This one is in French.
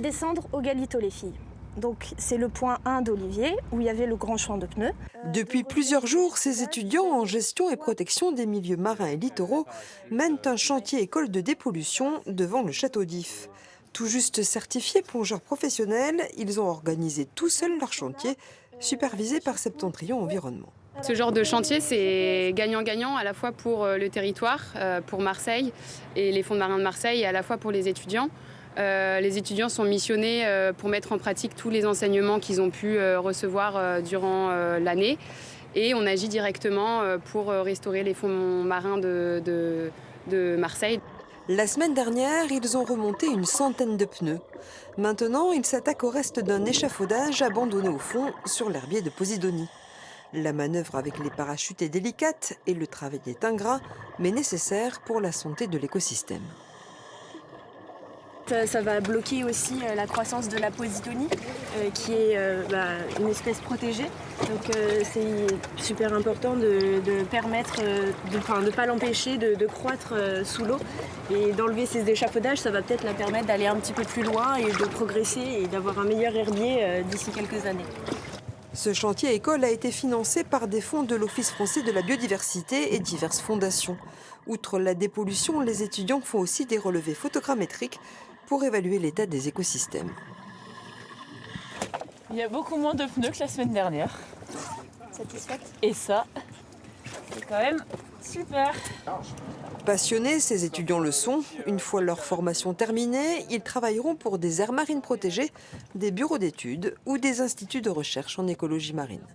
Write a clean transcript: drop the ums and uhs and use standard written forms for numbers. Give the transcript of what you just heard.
Descendre au Galito, les filles. Donc c'est le point 1 d'Olivier, où il y avait le grand champ de pneus. Depuis plusieurs jours, ces étudiants en gestion et protection des milieux marins et littoraux mènent un chantier école de dépollution devant le château d'If. Tout juste certifiés plongeurs professionnels, ils ont organisé tout seuls leur chantier, supervisé par Septentrion Environnement. Ce genre de chantier, c'est gagnant-gagnant à la fois pour le territoire, pour Marseille et les fonds marins de Marseille, et à la fois pour les étudiants. Les étudiants sont missionnés pour mettre en pratique tous les enseignements qu'ils ont pu recevoir durant l'année. Et on agit directement pour restaurer les fonds marins de Marseille. La semaine dernière, ils ont remonté une centaine de pneus. Maintenant, ils s'attaquent au reste d'un échafaudage abandonné au fond sur l'herbier de Posidonie. La manœuvre avec les parachutes est délicate et le travail est ingrat, mais nécessaire pour la santé de l'écosystème. Ça va bloquer aussi la croissance de la Posidonie, qui est une espèce protégée. Donc c'est super important de permettre, de ne pas l'empêcher de croître sous l'eau. Et d'enlever ces échafaudages, ça va peut-être la permettre d'aller un petit peu plus loin et de progresser et d'avoir un meilleur herbier d'ici quelques années. Ce chantier école a été financé par des fonds de l'Office français de la biodiversité et diverses fondations. Outre la dépollution, les étudiants font aussi des relevés photogrammétriques pour évaluer l'état des écosystèmes. Il y a beaucoup moins de pneus que la semaine dernière. Satisfaite ? Et ça, c'est quand même super. Passionnés, ces étudiants le sont. Une fois leur formation terminée, ils travailleront pour des aires marines protégées, des bureaux d'études ou des instituts de recherche en écologie marine.